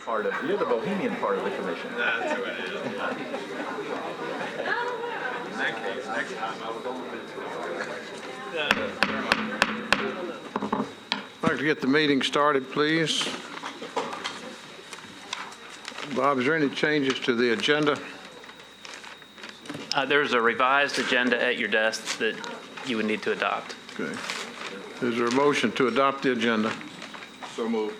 you're the bohemian part of the commission. That's who it is. In that case, next time I was on I'd like to get the meeting started, please. Bob, is there any changes to the agenda? There's a revised agenda at your desk that you would need to adopt. Okay. Is there a motion to adopt the agenda? So moved.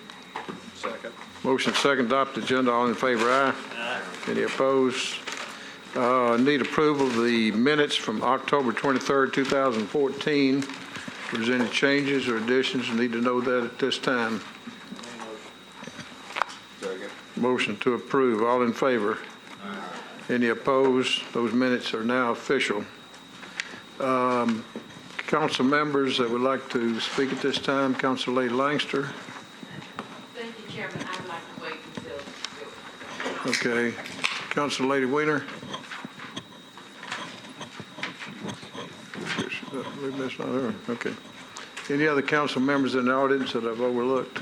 Second. Motion second, adopt the agenda. All in favor, aye. Aye. Any opposed? Need approval of the minutes from October 23rd, 2014. If there's any changes or additions, you need to know that at this time. Second. Motion to approve. All in favor? Any opposed? Those minutes are now official. Council members that would like to speak at this time, Council Lady Langster. Thank you, Chairman. I'd like to wait until. Okay. Council Lady Weiner. I believe that's not her. Okay. Any other council members in the audience that I've overlooked?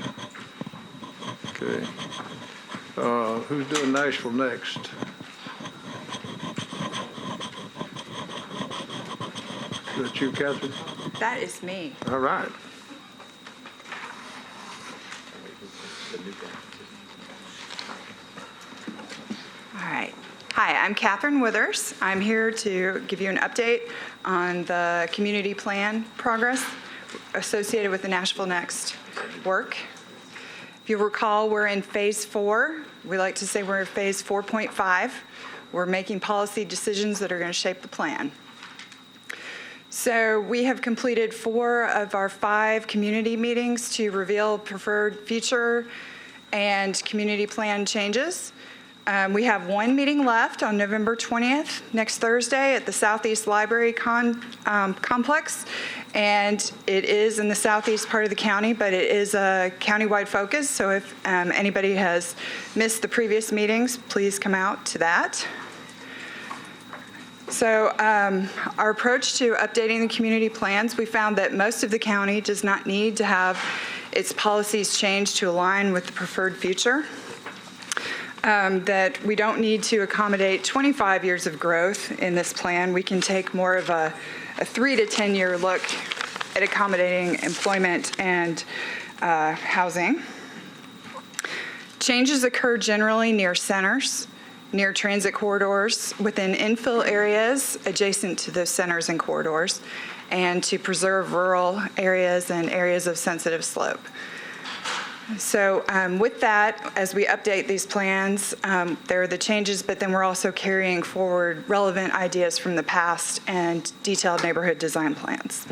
Okay. Who's doing Nashville next? Is that you, Catherine? That is me. All right. All right. Hi, I'm Catherine Withers. I'm here to give you an update on the community plan progress associated with the Nashville Next work. If you recall, we're in phase 4. We like to say we're in phase 4.5. We're making policy decisions that are going to shape the plan. So we have completed 4 of our 5 community meetings to reveal preferred future and community plan changes. We have 1 meeting left on November 20th, next Thursday, at the Southeast Library Complex. And it is in the southeast part of the county, but it is a countywide focus. So if anybody has missed the previous meetings, please come out to that. So our approach to updating the community plans, we found that most of the county does not need to have its policies changed to align with the preferred future. That we don't need to accommodate 25 years of growth in this plan. We can take more of a 3 to 10 year look at accommodating employment and housing. Changes occur generally near centers, near transit corridors, within infill areas adjacent to those centers and corridors, and to preserve rural areas and areas of sensitive slope. So with that, as we update these plans, there are the changes, but then we're also carrying forward relevant ideas from the past and detailed neighborhood design plans.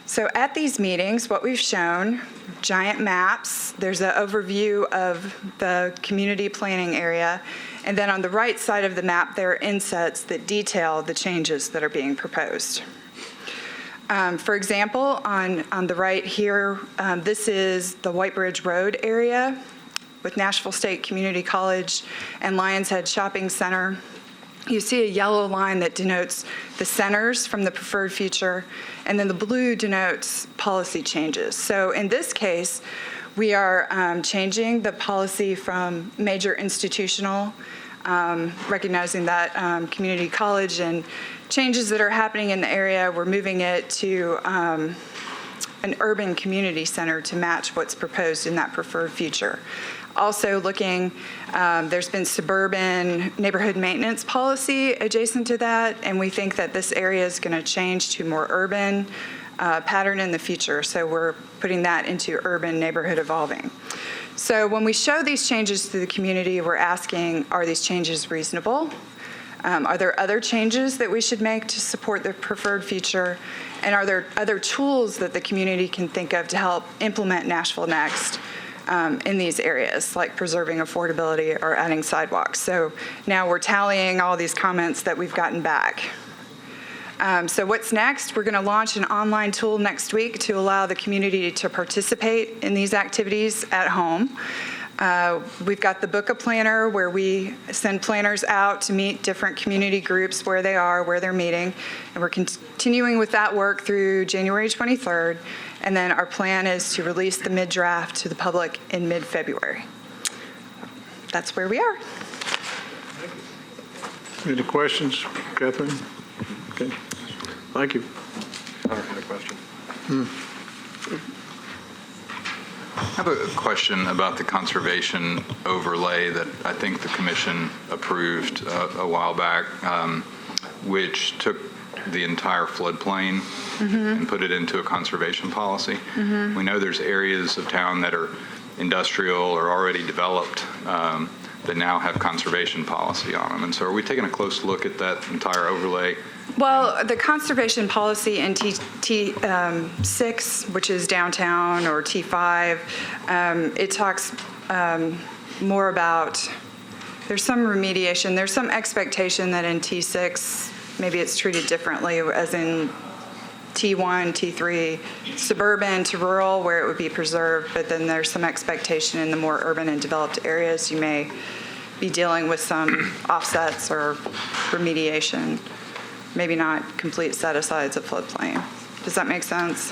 So at these meetings, what we've shown, giant maps, there's an overview of the community planning area, and then on the right side of the map, there are insets that detail the changes that are being proposed. For example, on the right here, this is the White Bridge Road area with Nashville State Community College and Lions Head Shopping Center. You see a yellow line that denotes the centers from the preferred future, and then the blue denotes policy changes. So in this case, we are changing the policy from major institutional, recognizing that community college and changes that are happening in the area, we're moving it to an urban community center to match what's proposed in that preferred future. Also looking, there's been suburban neighborhood maintenance policy adjacent to that, and we think that this area is going to change to more urban pattern in the future. So we're putting that into urban neighborhood evolving. So when we show these changes to the community, we're asking, are these changes reasonable? Are there other changes that we should make to support the preferred future? And are there other tools that the community can think of to help implement Nashville Next in these areas, like preserving affordability or adding sidewalks? So now we're tallying all these comments that we've gotten back. So what's next? We're going to launch an online tool next week to allow the community to participate in these activities at home. We've got the Book a Planner, where we send planners out to meet different community groups where they are, where they're meeting. And we're continuing with that work through January 23rd. And then our plan is to release the mid-draft to the public in mid-February. that's where we are. Any questions, Catherine? Okay, thank you. I have a question. I have a question about the conservation overlay that I think the commission approved a while back, which took the entire floodplain and put it into a conservation policy. We know there's areas of town that are industrial or already developed that now have conservation policy on them. And so are we taking a close look at that entire overlay? Well, the conservation policy in T6, which is downtown, or T5, it talks more about, there's some remediation, there's some expectation that in T6, maybe it's treated differently, as in T1, T3, suburban to rural, where it would be preserved, but then there's some expectation in the more urban and developed areas, you may be dealing with some offsets or remediation. Maybe not complete set-asides of floodplain. Does that make sense?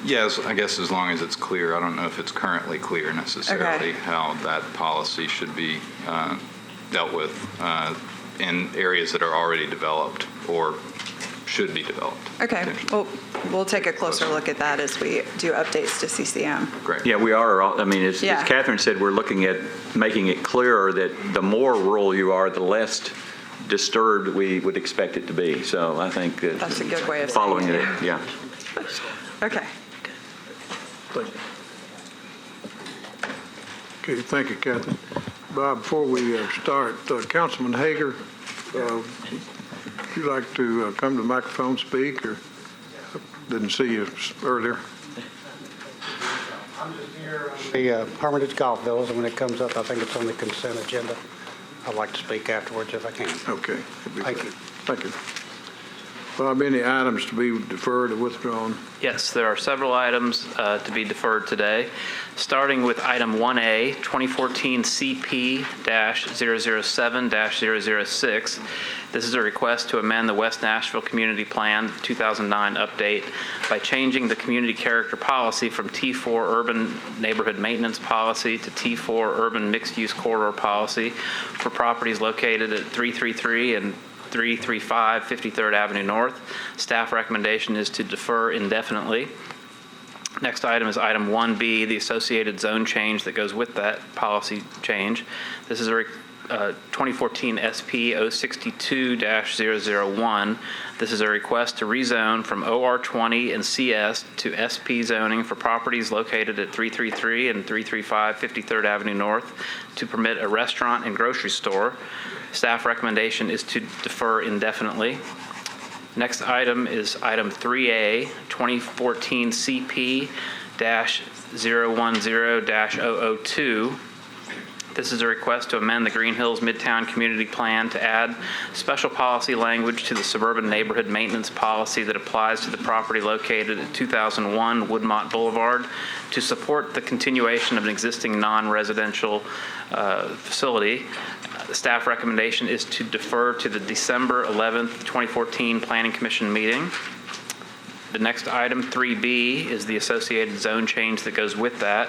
Yes, I guess as long as it's clear. I don't know if it's currently clear necessarily Okay. how that policy should be dealt with in areas that are already developed or should be developed. Okay, well, we'll take a closer look at that as we do updates to CCM. Great. Yeah, we are, I mean, as Yeah. Catherine said, we're looking at making it clearer that the more rural you are, the less disturbed we would expect it to be. So I think that That's a good way of saying following it. it, yeah. Okay. Thank you. Okay, thank you, Catherine. Bob, before we start, Councilman Hager, would you like to come to the microphone, speak, or didn't see you earlier? I'm just here on the permanent golf bills, and when it comes up, I think it's on the consent agenda. I'd like to speak afterwards if I can. Okay. Thank you. Thank you. Bob, any items to be deferred or withdrawn? Yes, there are several items to be deferred today, starting with item 1A, 2014 CP-007-006. This is a request to amend the West Nashville Community Plan 2009 update by changing the community character policy from T4 Urban Neighborhood Maintenance Policy to T4 Urban Mixed-Use Corridor Policy for properties located at 333 and 335 53rd Avenue North. Staff recommendation is to defer indefinitely. Next item is item 1B, the associated zone change that goes with that policy change. This is a 2014 SP 062-001. This is a request to rezone from OR20 and CS to SP zoning for properties located at 333 and 335 53rd Avenue North to permit a restaurant and grocery store. Staff recommendation is to defer indefinitely. Next item is item 3A, 2014 CP-010-002. This is a request to amend the Green Hills Midtown Community Plan to add special policy language to the suburban neighborhood maintenance policy that applies to the property located at 2001 Woodmont Boulevard to support the continuation of an existing non-residential facility. The staff recommendation is to defer to the December 11th, 2014 Planning Commission meeting. The next item, 3B, is the associated zone change that goes with that.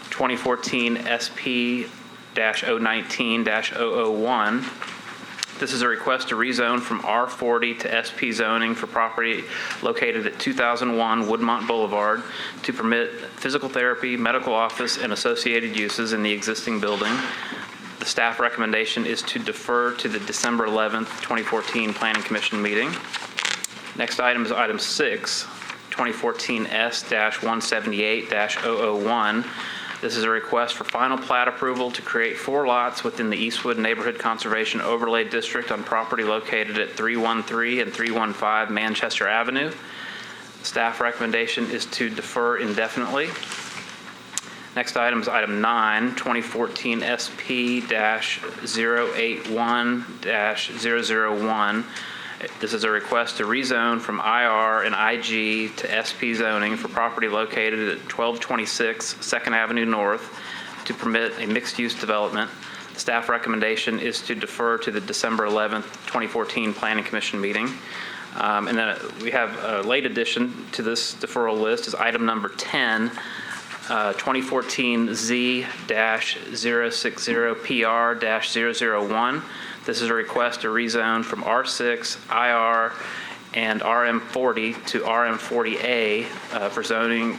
2014 SP-019-001. This is a request to rezone from R40 to SP zoning for property located at 2001 Woodmont Boulevard to permit physical therapy, medical office, and associated uses in the existing building. The staff recommendation is to defer to the December 11th, 2014 Planning Commission meeting. Next item is item 6, 2014 S-178-001. This is a request for final plat approval to create 4 lots within the Eastwood Neighborhood Conservation Overlay District on property located at 313 and 315 Manchester Avenue. Staff recommendation is to defer indefinitely. Next item is item 9, 2014 SP-081-001. This is a request to rezone from IR and IG to SP zoning for property located at 1226 2nd Avenue North to permit a mixed-use development. The staff recommendation is to defer to the December 11th, 2014 Planning Commission meeting. And then we have a late addition to this deferral list is item number 10, 2014 Z-060PR-001. This is a request to rezone from R6, IR, and RM40 to RM40A for zoning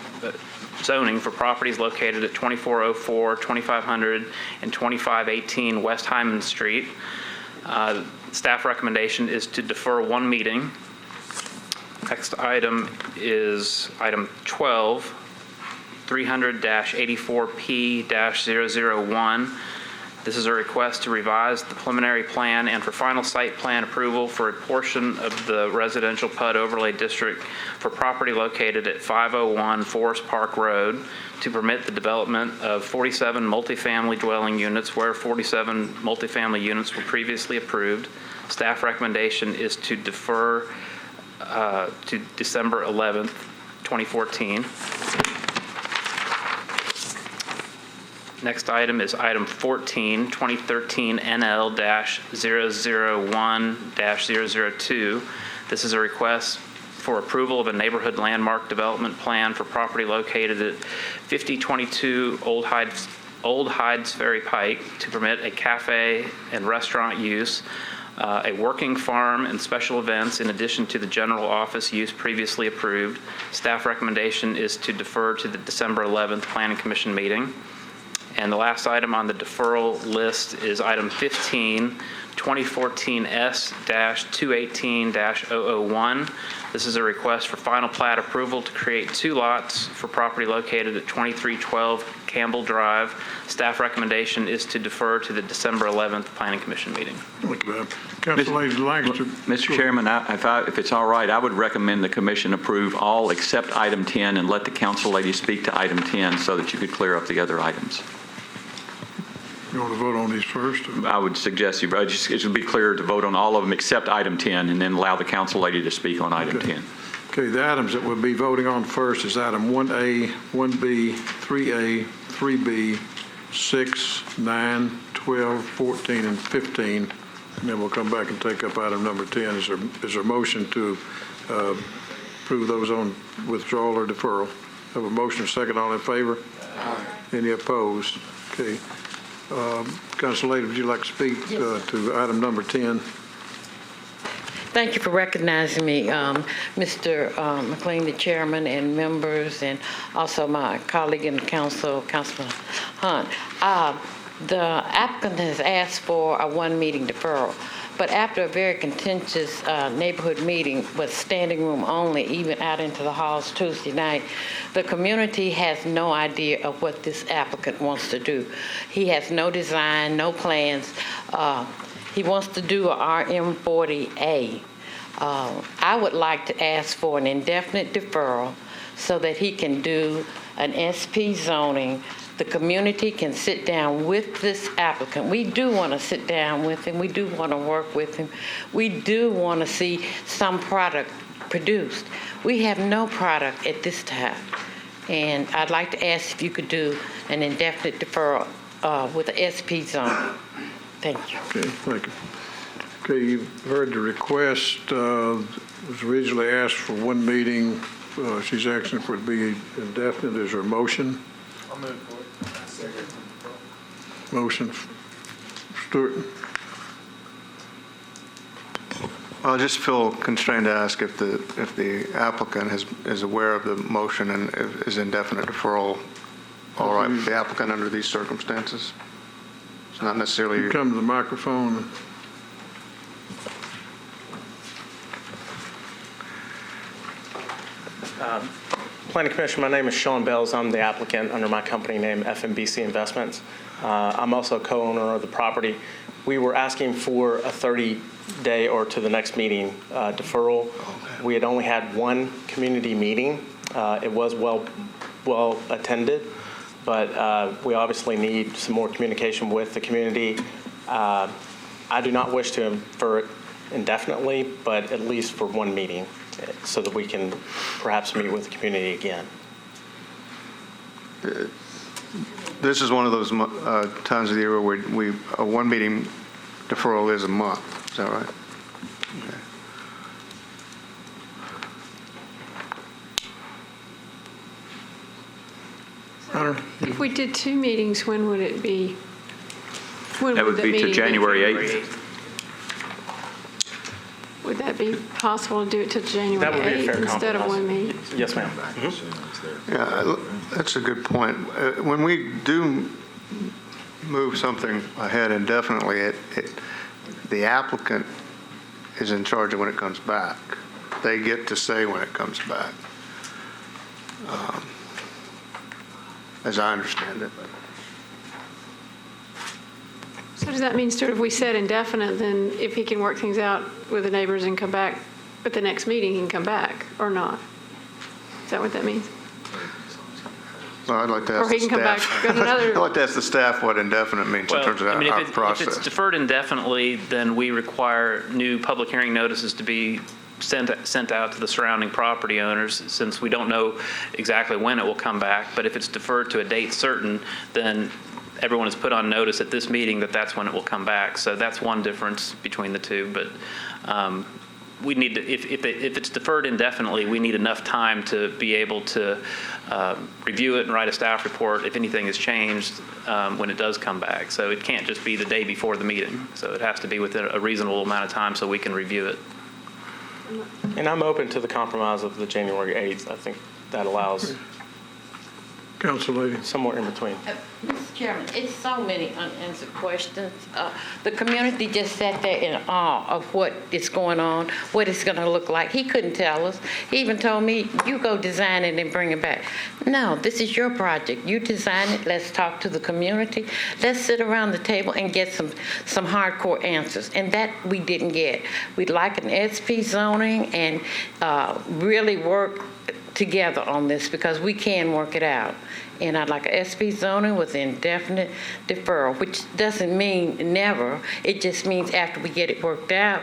for properties located at 2404, 2500, and 2518 West Hyman Street. Staff recommendation is to defer one meeting. Next item is item 12, 300-84P-001. This is a request to revise the preliminary plan and for final site plan approval for a portion of the residential PUD overlay district for property located at 501 Forest Park Road to permit the development of 47 multifamily dwelling units where 47 multifamily units were previously approved. Staff recommendation is to defer to December 11th, 2014. Next item is item 14, 2013 NL-001-002. This is a request for approval of a neighborhood landmark development plan for property located at 5022 Old Hydes Ferry Pike to permit a cafe and restaurant use, a working farm and special events in addition to the general office use previously approved. Staff recommendation is to defer to the December 11th Planning Commission meeting. And the last item on the deferral list is item 15, 2014 S-218-001. This is a request for final plat approval to create 2 lots for property located at 2312 Campbell Drive. Staff recommendation is to defer to the December 11th Planning Commission meeting. Thank you, Bob. Councilor Lancaster. Mr. Chairman, if it's all right, I would recommend the commission approve all except item 10 and let the council lady speak to item 10 so that you could clear up the other items. You want to vote on these first? I would suggest it would be clear to vote on all of them except item 10 and then allow the council lady to speak on item 10. Okay, the items that we'll be voting on first is item 1A, 1B, 3A, 3B, 6, 9, 12, 14, and 15. And then we'll come back and take up item number 10. Is there a motion to approve those on withdrawal or deferral? Have a motion, a second, all in favor? Aye. Any opposed? Okay. Councilor Lady, would you like to speak to item number 10? Thank you for recognizing me, Mr. McLean, the chairman, and members, and also my colleague in the council, Councilman Hunt. The applicant has asked for a one-meeting deferral, but after a very contentious neighborhood meeting with standing room only, even out into the halls Tuesday night, the community has no idea of what this applicant wants to do. He has no design, no plans. He wants to do a RM40A. I would like to ask for an indefinite deferral so that he can do an SP zoning. The community can sit down with this applicant. We do want to sit down with him. We do want to work with him. We do want to see some product produced. We have no product at this time. And I'd like to ask if you could do an indefinite deferral with the SP zone. Thank you. Okay, thank you. Okay, you've heard the request. Was originally asked for one meeting. She's asking for it to be indefinite. Is there a motion? I'll move for it. Second. Motion. Stewart? I just feel constrained to ask if the applicant is aware of the motion and is indefinite deferral all right with the applicant under these circumstances. It's not necessarily. You come to the microphone. Planning Commission, my name is Sean Bells. I'm the applicant under my company name, FMBC Investments. I'm also a co-owner of the property. We were asking for a 30-day or to the next meeting deferral. Okay. We had only had one community meeting. It was well attended, but we obviously need some more communication with the community. I do not wish to defer it indefinitely, but at least for one meeting, so that we can perhaps meet with the community again. This is one of those times of the year where a one meeting deferral is a month. Is that right? Okay. I If we did 2 meetings, when would it be? When That would the be to meeting January 8th. Would that be possible to do it till January That would be a 8th fair instead of compromise. 1 meeting? Yes, ma'am. Yeah, that's a good point. When we do move something ahead indefinitely, the applicant is in charge of when it comes back. They get to say when it comes back, as I understand it. So does that mean, Stuart, if we said indefinite, then if he can work things out with the neighbors and come back at the next meeting, he can come back or not? Is that what that means? Well, I'd like to Or ask he the can come back, staff. go to another- I'd like to ask the staff what indefinite means in terms of I mean, our if process. it's deferred indefinitely, then we require new public hearing notices to be sent out to the surrounding property owners, since we don't know exactly when it will come back. But if it's deferred to a date certain, then everyone is put on notice at this meeting that that's when it will come back. So that's one difference between the two. But we need to, if it's deferred indefinitely, we need enough time to be able to review it and write a staff report if anything has changed when it does come back. So it can't just be the day before the meeting. So it has to be within a reasonable amount of time so we can review it. And I'm open to the compromise of the January 8th. I think that allows Council lady. somewhere in between. Mr. Chairman, it's so many unanswered questions. The community just sat there in awe of what is going on, what it's going to look like. He couldn't tell us. He even told me, you go design it and bring it back. No, this is your project. You design it. Let's talk to the community. Let's sit around the table and get some hardcore answers. And that we didn't get. We'd like an SP zoning and really work together on this, because we can work it out. And I'd like a SP zoning with indefinite deferral, which doesn't mean never. It just means after we get it worked out,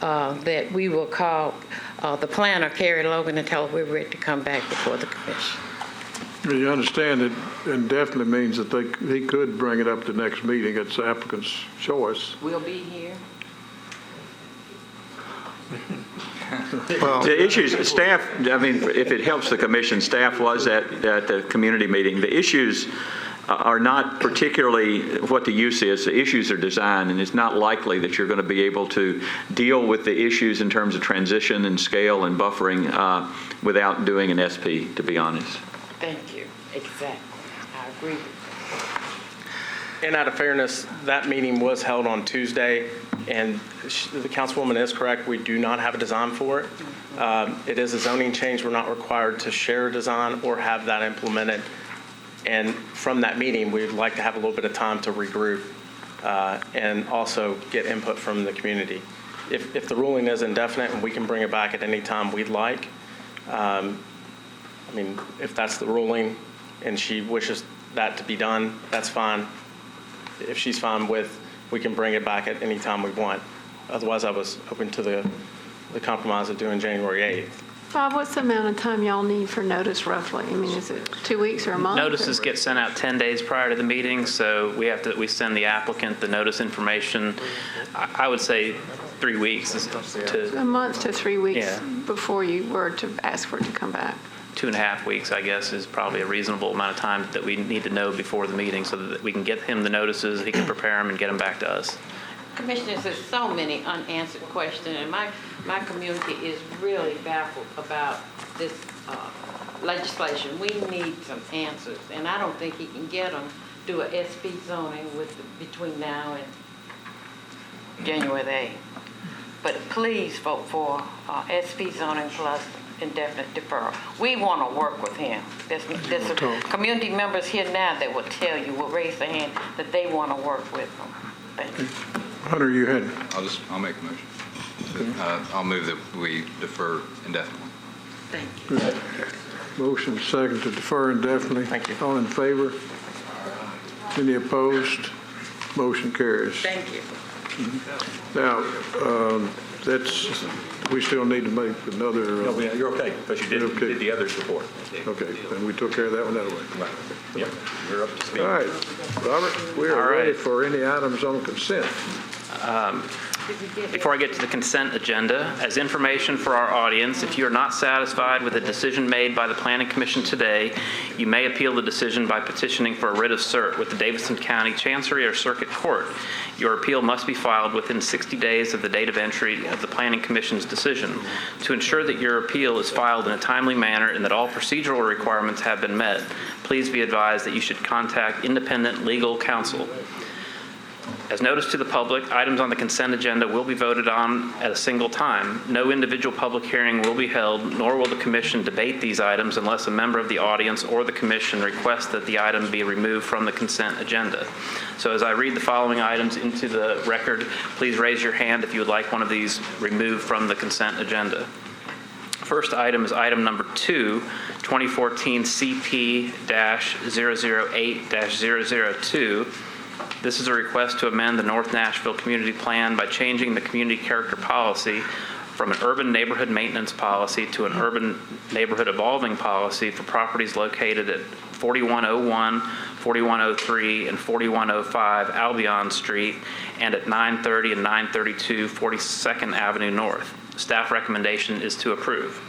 that we will call the planner, Carrie Logan, and tell her we're ready to come back before the commission. You understand that indefinite means that he could bring it up to the next meeting. It's the applicant's choice. We'll be here. Well, The issues, staff, I mean, if it helps the commission, staff was at the community meeting. The issues are not particularly what the use is. The issues are design, and it's not likely that you're going to be able to deal with the issues in terms of transition and scale and buffering without doing an SP, to be honest. Thank you. Exactly. I agree with you. And out of fairness, that meeting was held on Tuesday, and the councilwoman is correct. We do not have a design for it. It is a zoning change. We're not required to share a design or have that implemented. And from that meeting, we'd like to have a little bit of time to regroup and also get input from the community. If the ruling is indefinite and we can bring it back at any time we'd like, I mean, if that's the ruling and she wishes that to be done, that's fine. If she's fine with, we can bring it back at any time we want. Otherwise, I was open to the compromise of doing January 8th. Bob, what's the amount of time y'all need for notice roughly? I mean, is it 2 weeks or a month? Notices get sent out 10 days prior to the meeting, so we send the applicant the notice information. I would say 3 weeks to A month to 3 weeks Yeah. before you were to ask for it to come back. 2.5 weeks, I guess, is probably a reasonable amount of time that we need to know before the meeting so that we can get him the notices, he can prepare them and get them back to us. Commissioners, there's so many unanswered questions, and my community is really baffled about this legislation. We need some answers, and I don't think he can get them through a SP zoning between now and January the 8th. But please vote for SP zoning plus indefinite deferral. We want to work with him. There's community members here now that will tell you, will raise their hand, that they want to work with them. Thank you. Hunter, you had. I'll make a motion. I'll move that we defer indefinitely. Thank you. Motion second to defer indefinitely. Thank you. All in favor? Any opposed? Motion carries. Thank you. Now, we still need to make another. No, you're okay, because you did the others before. Okay, then we took care of that one that way. Right. Yeah, you're up to speed. All right, Robert, we are All right. ready for any items on consent. Before I get to the consent agenda, as information for our audience, if you are not satisfied with a decision made by the Planning Commission today, you may appeal the decision by petitioning for a writ of cert with the Davidson County Chancery or Circuit Court. Your appeal must be filed within 60 days of the date of entry of the Planning Commission's decision. To ensure that your appeal is filed in a timely manner and that all procedural requirements have been met, please be advised that you should contact independent legal counsel. As noticed to the public, items on the consent agenda will be voted on at a single time. No individual public hearing will be held, nor will the commission debate these items unless a member of the audience or the commission requests that the item be removed from the consent agenda. So as I read the following items into the record, please raise your hand if you would like one of these removed from the consent agenda. First item is item number 2, 2014 CP-008-002. This is a request to amend the North Nashville Community Plan by changing the community character policy from an urban neighborhood maintenance policy to an urban neighborhood evolving policy for properties located at 4101, 4103, and 4105 Albion Street, and at 930 and 932 42nd Avenue North. Staff recommendation is to approve.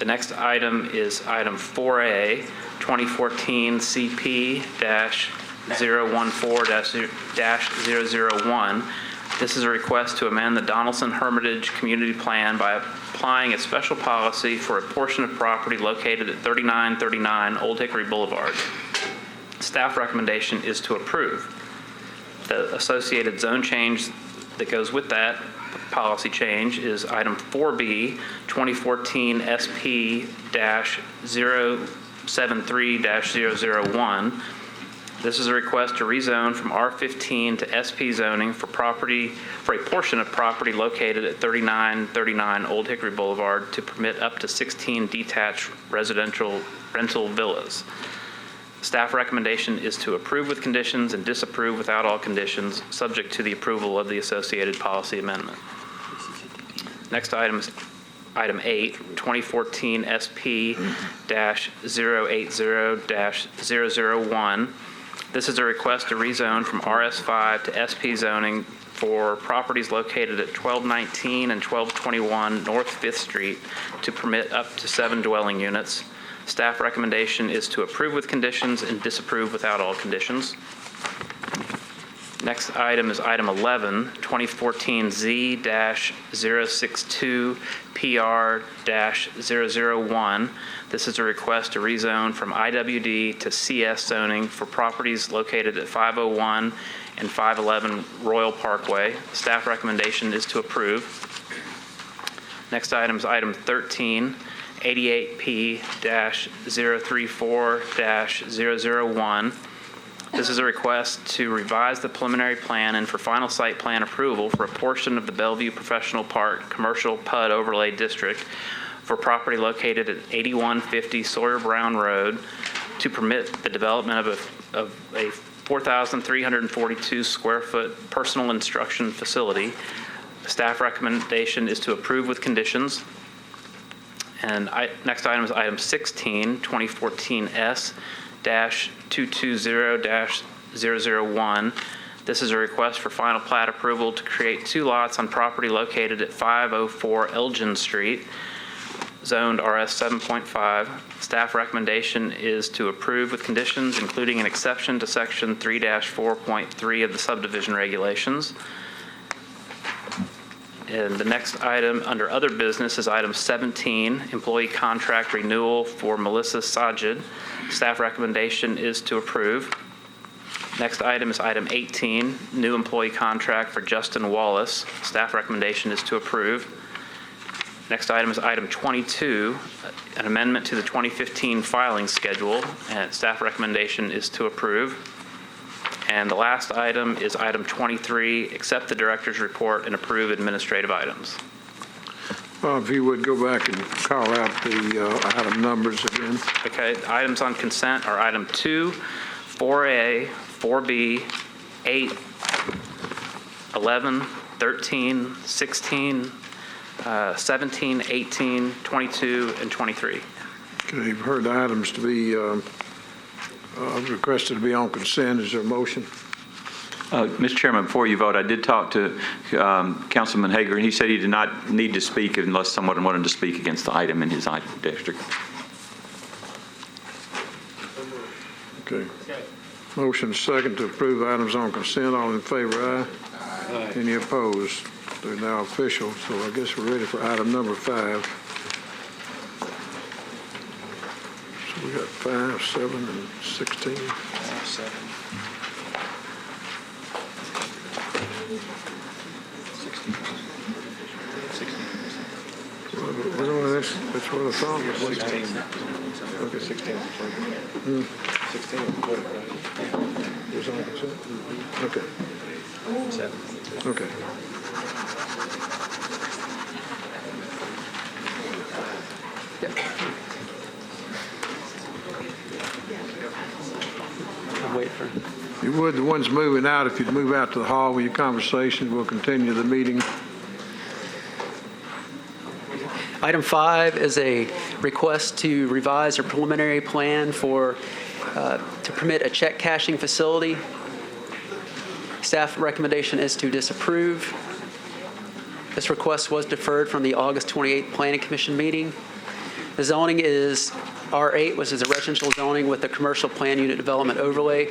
The next item is item 4A, 2014 CP-014-001. This is a request to amend the Donaldson Hermitage Community Plan by applying a special policy for a portion of property located at 3939 Old Hickory Boulevard. Staff recommendation is to approve. The associated zone change that goes with that policy change is item 4B, 2014 SP-073-001. This is a request to rezone from R15 to SP zoning for a portion of property located at 3939 Old Hickory Boulevard to permit up to 16 detached residential rental villas. Staff recommendation is to approve with conditions and disapprove without all conditions, subject to the approval of the associated policy amendment. Next item is item 8, 2014 SP-080-001. This is a request to rezone from RS5 to SP zoning for properties located at 1219 and 1221 North 5th Street to permit up to 7 dwelling units. Staff recommendation is to approve with conditions and disapprove without all conditions. Next item is item 11, 2014 Z-062 PR-001. This is a request to rezone from IWD to CS zoning for properties located at 501 and 511 Royal Parkway. Staff recommendation is to approve. Next item is item 13, 88P-034-001. This is a request to revise the preliminary plan and for final site plan approval for a portion of the Bellevue Professional Park Commercial PUD Overlay District for property located at 8150 Sawyer Brown Road to permit the development of a 4,342 square foot personal instruction facility. Staff recommendation is to approve with conditions. And next item is item 16, 2014 S-220-001. This is a request for final plat approval to create 2 lots on property located at 504 Elgin Street, zoned RS 7.5. Staff recommendation is to approve with conditions, including an exception to section 3-4.3 of the subdivision regulations. And the next item under other business is item 17, employee contract renewal for Melissa Sajid. Staff recommendation is to approve. Next item is item 18, new employee contract for Justin Wallace. Staff recommendation is to approve. Next item is item 22, an amendment to the 2015 filing schedule, and staff recommendation is to approve. And the last item is item 23, accept the director's report and approve administrative items. If you would go back and call out the item numbers again. Okay, items on consent are item 2, 4A, 4B, 8, 11, 13, 16, 17, 18, 22, and 23. Okay, you've heard the items to be requested to be on consent. Is there a motion? Mr. Chairman, before you vote, I did talk to Councilman Hager, and he said he did not need to speak unless someone wanted to speak against the item in his district. Okay. Motion second to approve items on consent. All in favor, aye. Any opposed? They're now official, so I guess we're ready for item number 5. So we got 5, 7, and 16. 7. That's what I thought. 16. Okay. 16. 16. It was on consent? Okay. 7. Okay. Wait for. You would, the ones moving out, if you'd move out to the hall with your conversations, we'll continue the meeting. Item 5 is a request to revise a preliminary plan to permit a check cashing facility. Staff recommendation is to disapprove. This request was deferred from the August 28th Planning Commission meeting. The zoning is R8, which is a residential zoning with a commercial plan unit development overlay.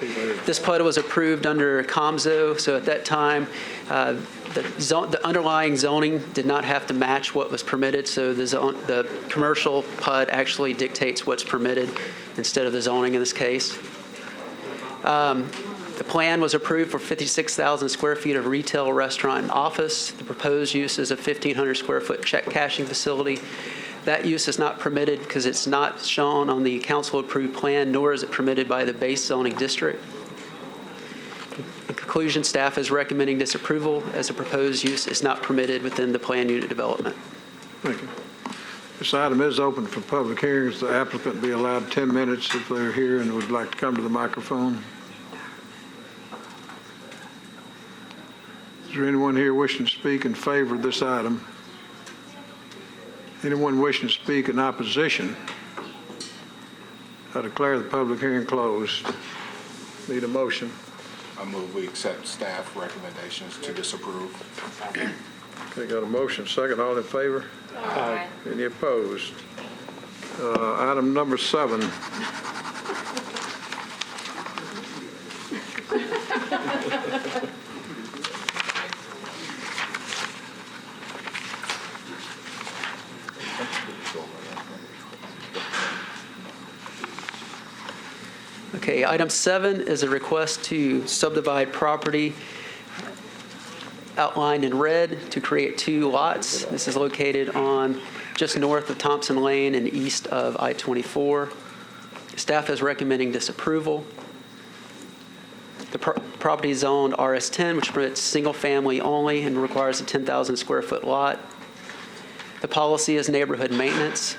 This PUD was approved under COMZO, so at that time, the underlying zoning did not have to match what was permitted, so the commercial PUD actually dictates what's permitted instead of the zoning in this case. The plan was approved for 56,000 square feet of retail, restaurant, and office. The proposed use is a 1,500 square foot check cashing facility. That use is not permitted because it's not shown on the council-approved plan, nor is it permitted by the base zoning district. In conclusion, staff is recommending disapproval as the proposed use is not permitted within the plan unit development. Thank you. This item is open for public hearings. The applicant be allowed 10 minutes if they're here and would like to come to the microphone. Is there anyone here wishing to speak in favor of this item? Anyone wishing to speak in opposition? I declare the public hearing closed. Need a motion. I move we accept staff recommendations to disapprove. Okay, got a motion. Second, all in favor? Aye. Any opposed? Item number 7. Okay, item 7 is a request to subdivide property outlined in red to create 2 lots. This is located on just north of Thompson Lane and east of I-24. Staff is recommending disapproval. The property is zoned RS10, which permits single family only and requires a 10,000 square foot lot. The policy is neighborhood maintenance.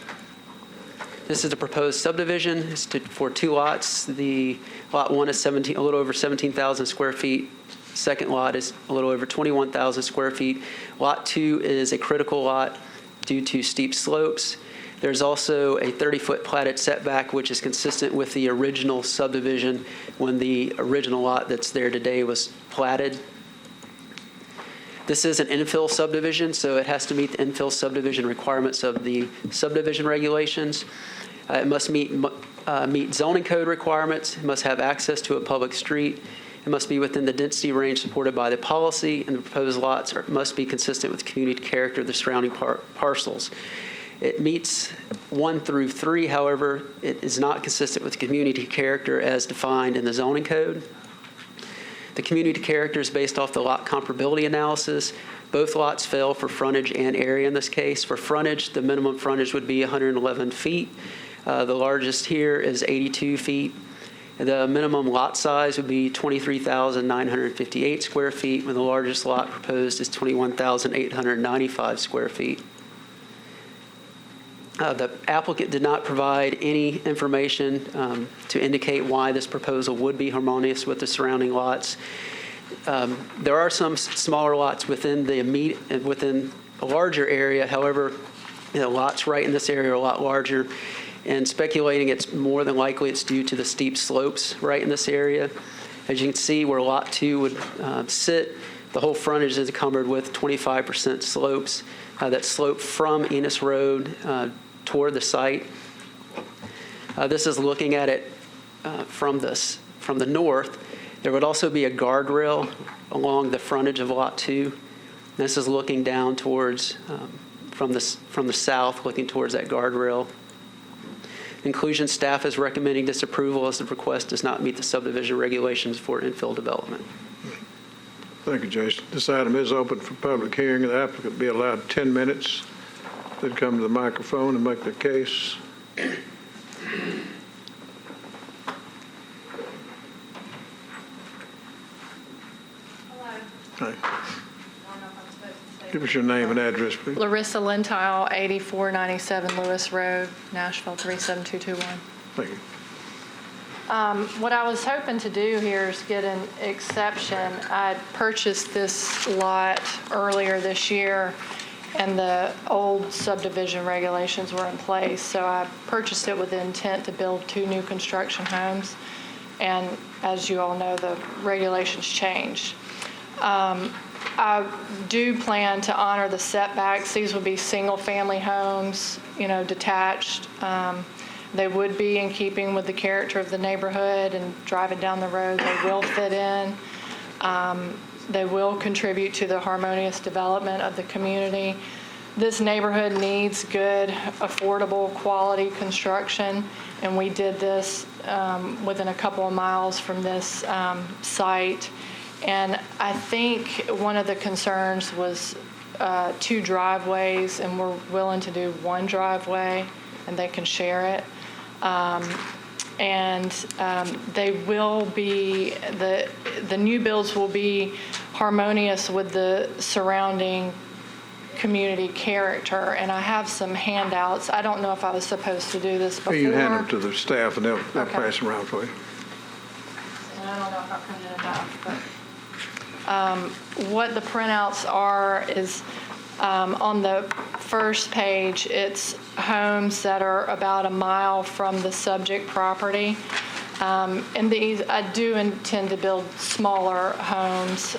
This is a proposed subdivision. It's for 2 lots. The lot 1 is a little over 17,000 square feet. Second lot is a little over 21,000 square feet. Lot 2 is a critical lot due to steep slopes. There's also a 30-foot platted setback, which is consistent with the original subdivision when the original lot that's there today was platted. This is an infill subdivision, so it has to meet the infill subdivision requirements of the subdivision regulations. It must meet zoning code requirements. It must have access to a public street. It must be within the density range supported by the policy, and the proposed lots must be consistent with the community character of the surrounding parcels. It meets 1 through 3, however, it is not consistent with community character as defined in the zoning code. The community character is based off the lot comparability analysis. Both lots fail for frontage and area in this case. For frontage, the minimum frontage would be 111 feet. The largest here is 82 feet. The minimum lot size would be 23,958 square feet, when the largest lot proposed is 21,895 square feet. The applicant did not provide any information to indicate why this proposal would be harmonious with the surrounding lots. There are some smaller lots within a larger area. However, lots right in this area are a lot larger. And speculating, it's more than likely it's due to the steep slopes right in this area. As you can see, where Lot 2 would sit, the whole frontage is encumbered with 25% slopes that slope from Enos Road toward the site. This is looking at it from the north. There would also be a guardrail along the frontage of Lot 2. This is looking down towards, from the south, looking towards that guardrail. Inclusion staff is recommending disapproval as the request does not meet the subdivision regulations for infill development. Thank you, Jason. This item is open for public hearing. The applicant be allowed 10 minutes. They'd come to the microphone and make their case. Hi. Give us your name and address, please. Larissa Lentile, 8497 Lewis Road, Nashville 37221. Thank you. What I was hoping to do here is get an exception. I purchased this lot earlier this year, and the old subdivision regulations were in place, so I purchased it with the intent to build 2 new construction homes. And as you all know, the regulations changed. I do plan to honor the setbacks. These would be single-family homes, detached. They would be in keeping with the character of the neighborhood, and driving down the road, they will fit in. They will contribute to the harmonious development of the community. This neighborhood needs good, affordable, quality construction, and we did this within a couple of miles from this site. And I think one of the concerns was 2 driveways, and we're willing to do 1 driveway, and they can share it. They will be, the new builds will be harmonious with the surrounding community character. And I have some handouts. I don't know if I was supposed to do this before. You can hand them to the staff, and they'll Okay. pass them around for you. And I don't know if I printed enough, but what the printouts are is on the first page, it's homes that are about a mile from the subject property. And I do intend to build smaller homes.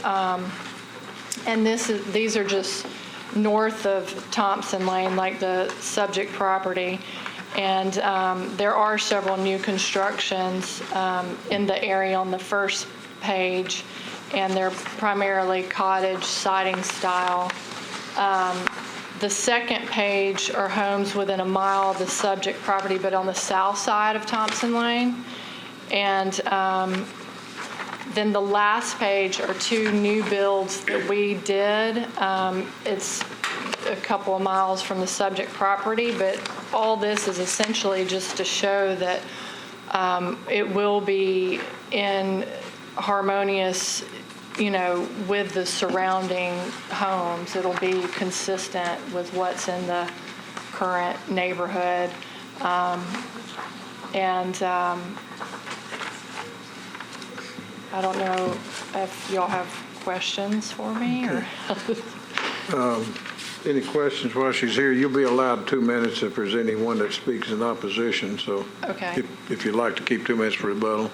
And these are just north of Thompson Lane, like the subject property. And there are several new constructions in the area on the first page, and they're primarily cottage siding style. The second page are homes within a mile of the subject property, but on the south side of Thompson Lane. And then the last page are 2 new builds that we did. It's a couple of miles from the subject property, but all this is essentially just to show that it will be in harmonious, with the surrounding homes. It'll be consistent with what's in the current neighborhood. I don't know if y'all have questions for me or. Any questions while she's here? You'll be allowed 2 minutes if there's anyone that speaks in opposition. So Okay. if you'd like to keep 2 minutes for rebuttal.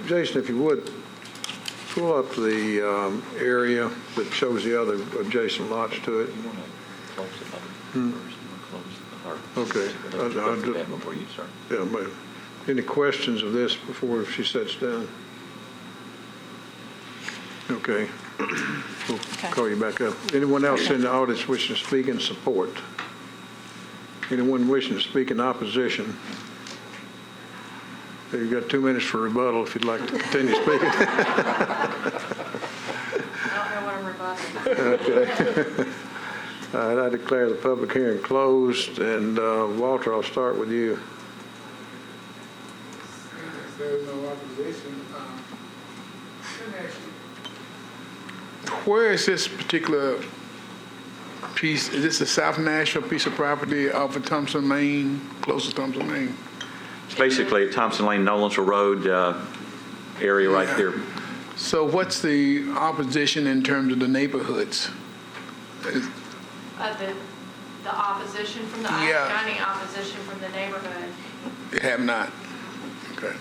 Jason, if you would, pull up the area that shows the other adjacent lots to it. Okay. Before you start. Yeah, but any questions of this before she sits down? Okay. We'll call you back up. Anyone else in the audience wishing to speak in support? Anyone wishing to speak in opposition? You've got 2 minutes for rebuttal if you'd like to continue speaking. I don't know what I'm rebutting. Okay. All right, I declare the public hearing closed. And Walter, I'll start with you. If there's no opposition, let me ask you, where is this particular piece? Is this the South Nashville piece of property off of Thompson Lane, close to Thompson Lane? It's basically Thompson Lane, Nolensville Road area right there. So what's the opposition in terms of the neighborhoods? The opposition from the Yeah. County opposition from the neighborhood. They have not. Okay.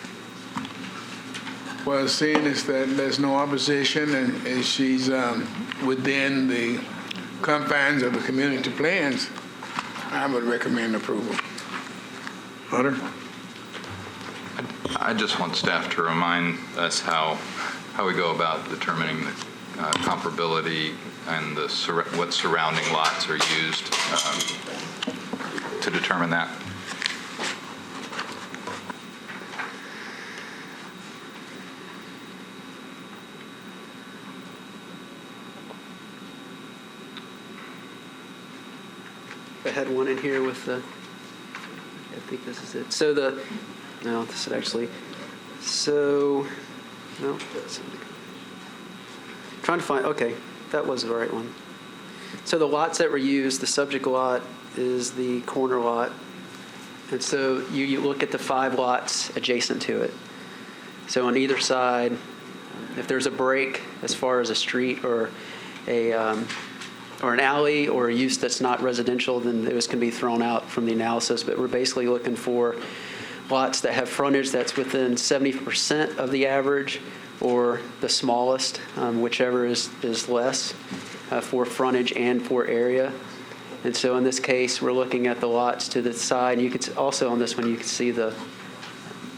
Well, seeing is that there's no opposition and she's within the confines of the community plans, I would recommend approval. Hunter? I just want staff to remind us how we go about determining the comparability and what surrounding lots are used to determine that. I had one in here with the, I think this is it. So no, this is actually, no. Trying to find, okay, that was the right one. So the lots that were used, the subject lot is the corner lot. And so you look at the 5 lots adjacent to it. So on either side, if there's a break as far as a street or an alley or a use that's not residential, then those can be thrown out from the analysis. But we're basically looking for lots that have frontage that's within 70% of the average or the smallest, whichever is less for frontage and for area. And so in this case, we're looking at the lots to the side. And you could also on this one, you can see the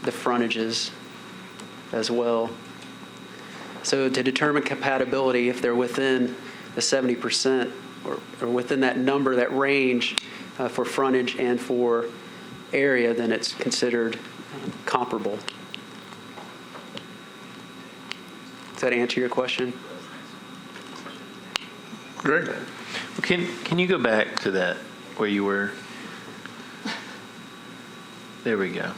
frontages as well. So to determine compatibility, if they're within the 70% or within that number, that range for frontage and for area, then it's considered comparable. Does that answer your question? Greg? Can you go back to that where you were? There we go.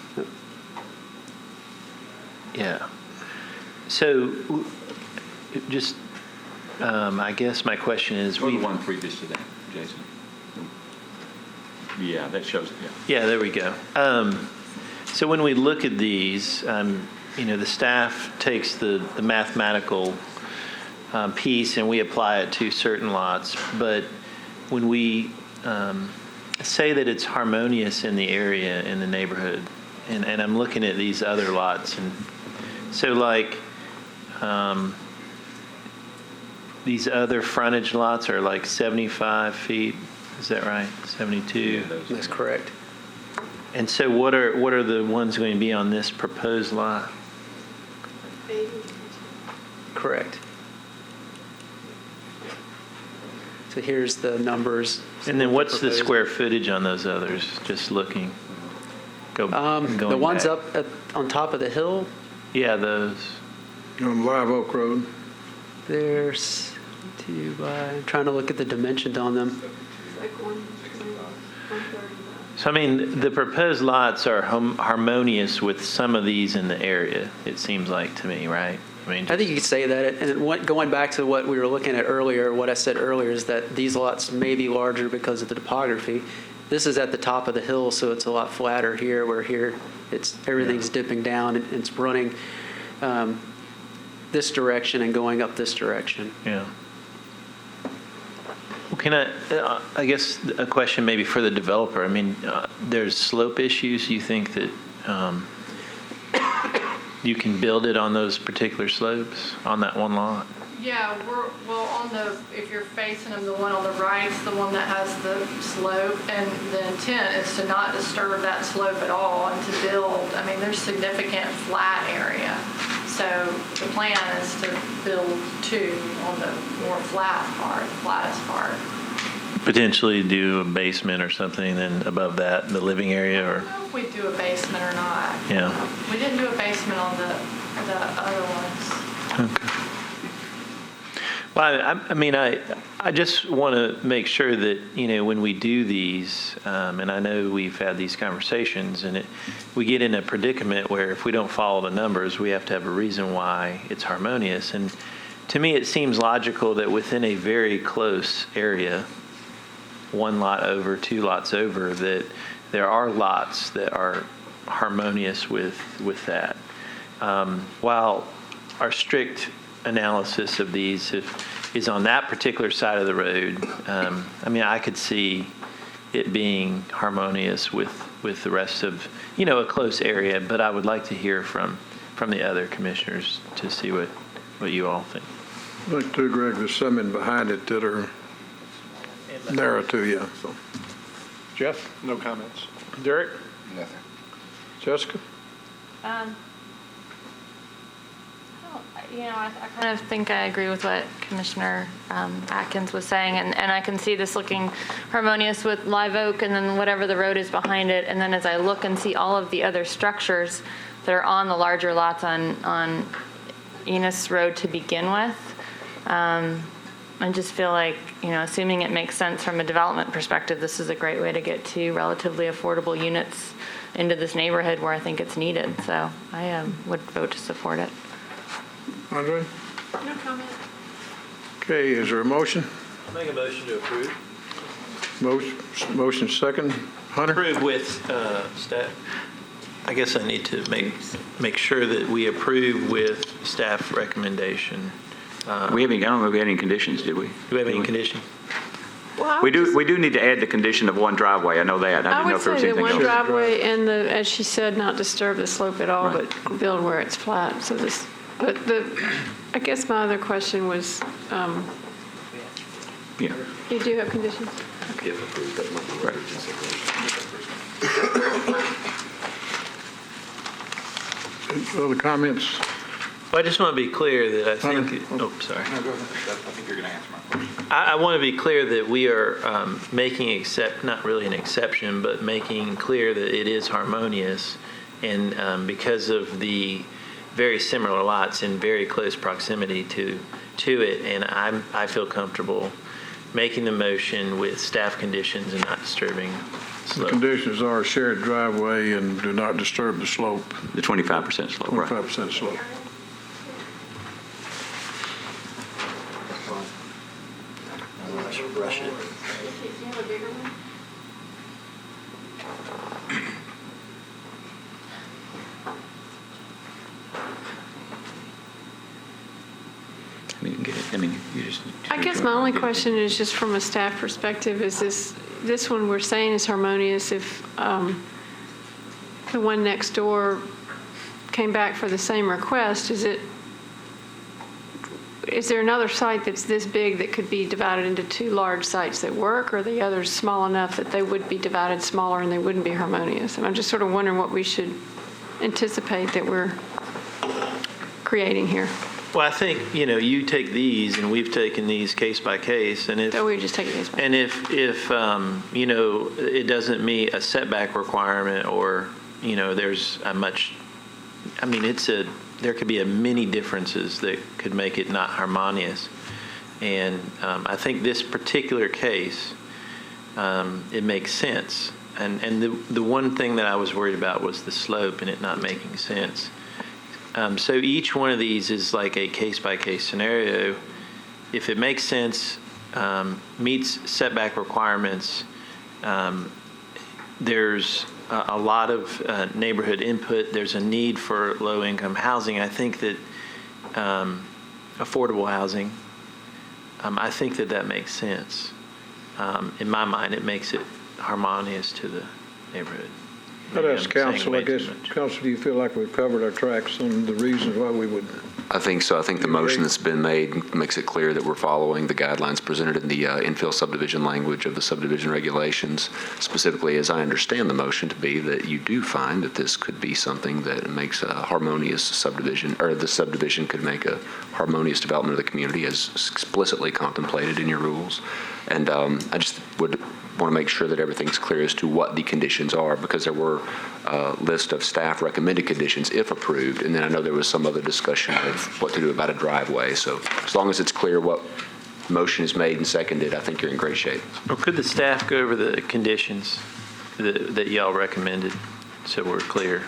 Yeah. So just, I guess my question is... Or the one previous to that, Jason. Yeah, that shows it, yeah. Yeah, there we go. So when we look at these, the staff takes the mathematical piece and we apply it to certain lots. But when we say that it's harmonious in the area, in the neighborhood, and I'm looking at these other lots, and so like these other frontage lots are like 75 feet. Is that right? 72? Yeah, That's correct. And so what are the ones going to be on this proposed lot? Correct. So here's the numbers. And then what's the square footage on those others? Just looking. The ones back. up on top of the hill, Yeah, those. On Live Oak Road. there's I'm trying to look at the dimensions on them. So I mean, the proposed lots are harmonious with some of these in the area, it seems like to me, right? I think you could say that. And going back to what we were looking at earlier, what I said earlier is that these lots may be larger because of the topography. This is at the top of the hill, so it's a lot flatter here, where here everything's dipping down and it's running this direction and going up this direction. Yeah. Well, can I guess a question maybe for the developer. I mean, there's slope issues. You think that you can build it on those particular slopes on that one lot? Yeah, if you're facing them, the one on the right is the one that has the slope, and the intent is to not disturb that slope at all and to build. I mean, there's significant flat area. So the plan is to build 2 on the more flat part, the flattest part. Potentially do a basement or something, then above that, the living area, or? I don't know if we do a basement or not. Yeah. We didn't do a basement on the other ones. Okay. Well, I mean, I just want to make sure that, when we do these, and I know we've had these conversations, and we get in a predicament where if we don't follow the numbers, we have to have a reason why it's harmonious. And to me, it seems logical that within a very close area, 1 lot over, 2 lots over, that there are lots that are harmonious with that. While our strict analysis of these is on that particular side of the road, I mean, I could see it being harmonious with the rest of, a close area, but I would like to hear from from the other commissioners to see what you all think. I think too, Greg, there's some in behind it that are narrow to you. So, Jeff? No comments. Derek? Nothing. Jessica? I kind of think I agree with what Commissioner Atkins was saying, and I can see this looking harmonious with Live Oak and then whatever the road is behind it. And then as I look and see all of the other structures that are on the larger lots on Enos Road to begin with, I just feel like, assuming it makes sense from a development perspective, this is a great way to get to relatively affordable units into this neighborhood where I think it's needed. So I would vote to support it. Andre? No comment. Okay, is there a motion? Make a motion to approve. Motion second. Hunter? Approve with staff. I guess I need to make sure that we approve with staff recommendation. I don't know if we had any conditions, did we? Do we have any condition? Well, We do need to add the condition of one driveway. I know that. I I didn't know would if there was say the anything one else. driveway and as she said, not disturb the slope at all, Right. but build where it's flat. So I guess my other question was, Yeah. you do have conditions? Other comments? Well, I just want to be clear that I think, sorry. No, go ahead. I think you're going to answer my question. I want to be clear that we are making not really an exception, but making clear that it is harmonious. And because of the very similar lots in very close proximity to it, and I feel comfortable making the motion with staff conditions and not disturbing The slope. conditions are shared driveway and do not disturb the slope, The 25% slope, right. 25% slope. Rush it. I guess my only question is just from a staff perspective, is this one we're saying is harmonious if the one next door came back for the same request, is there another site that's this big that could be divided into two large sites that work, or are the others small enough that they would be divided smaller and they wouldn't be harmonious? And I'm just sort of wondering what we should anticipate that we're creating here. Well, I think, you take these, and we've taken these case by case, and if So we just take it case by case. and if it doesn't meet a setback requirement, or there's a much, there could be many differences that could make it not harmonious, and I think this particular case, it makes sense, and the one thing that I was worried about was the slope and it not making sense. So each one of these is like a case-by-case scenario. If it makes sense, meets setback requirements, there's a lot of neighborhood input, there's a need for low-income housing. I think that affordable housing, I think that makes sense. In my mind, it makes it harmonious to the neighborhood. I'd ask Maybe I'm saying council, way I guess, too much. council, do you feel like we've covered our tracks on the reasons why we would? I think so. I think the motion that's been made makes it clear that we're following the guidelines presented in the infill subdivision language of the subdivision regulations, specifically as I understand the motion to be that you do find that this could be something that makes a harmonious subdivision, or the subdivision could make a harmonious development of the community as explicitly contemplated in your rules. And I just would want to make sure that everything's clear as to what the conditions are, because there were a list of staff recommended conditions if approved, and then I know there was some other discussion of what to do about a driveway. So as long as it's clear what motion is made and seconded, I think you're in great shape. Or could the staff go over the conditions that y'all recommended, so we're clear?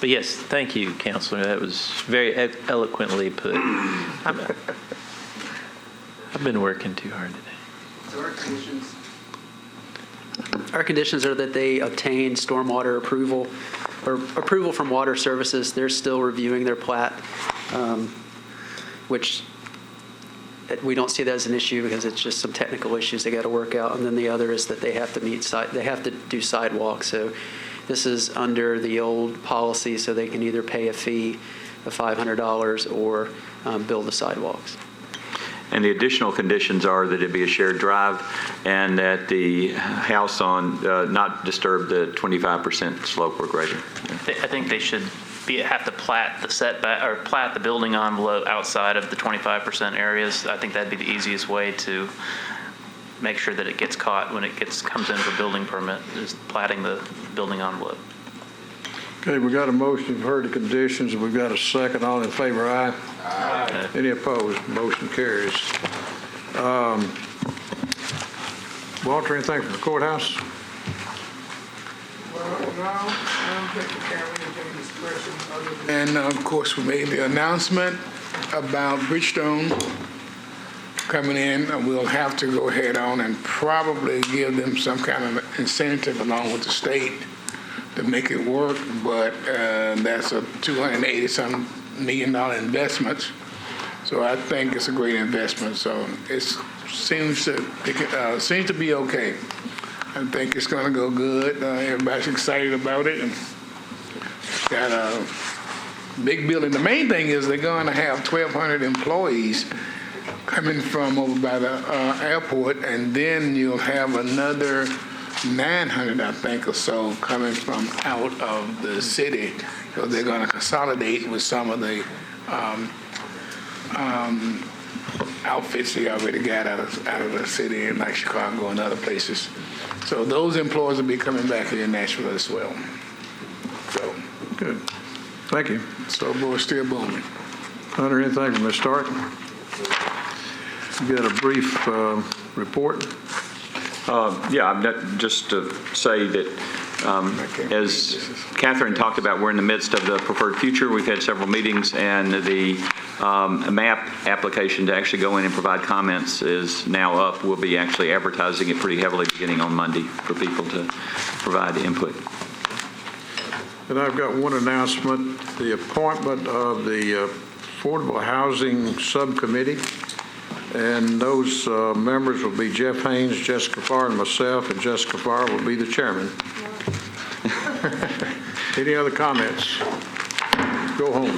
But yes, thank you, Counselor. That was very eloquently put. I've been working too hard today. So our conditions are that they obtain stormwater approval or approval from Water Services. They're still reviewing their plat, which we don't see that as an issue because it's just some technical issues they got to work out. And then the other is that they have to do sidewalks. So This is under the old policy, so they can either pay a fee of $500 or build the sidewalks. And the additional conditions are that it be a shared drive and that the house not disturb the 25% slope or greater. I think they should have to plat the setback or plat the building envelope outside of the 25% areas. I think that'd be the easiest way to make sure that it gets caught when it comes in for building permit, is platting the building envelope. Okay, we got a motion, you've heard the conditions, we've got a second, all in favor, aye? Aye. Any opposed? Motion carries. Walter, anything from the courthouse? Well, no, I don't think we have anything expression other than, of course, we made the announcement about Bridgestone coming in. We'll have to go ahead on and probably give them some kind of incentive along with the state to make it work, but that's a $280-some million investment. So I think it's a great investment. So it seems to be okay. I think it's going to go good. Everybody's excited about it, and got a big building. The main thing is they're going to have 1,200 employees coming from over by the airport, and then you'll have another 900, I think, or so coming from out of the city. So they're going to consolidate with some of the outfits they already got out of the city, in like Chicago and other places. So those employees will be coming back here in Nashville as well. So good. Thank you. So we're still booming. Hunter, anything from Ms. Stark? You got a brief report? Just to say that as Catherine talked about, we're in the midst of the preferred future. We've had several meetings, and the MAP application to actually go in and provide comments is now up. We'll be actually advertising it pretty heavily beginning on Monday for people to provide input. And I've got one announcement, the appointment of the Affordable Housing Subcommittee. And those members will be Jeff Haynes, Jessica Farr, and myself, and Jessica Farr will be the chairman. Any other comments? Go home.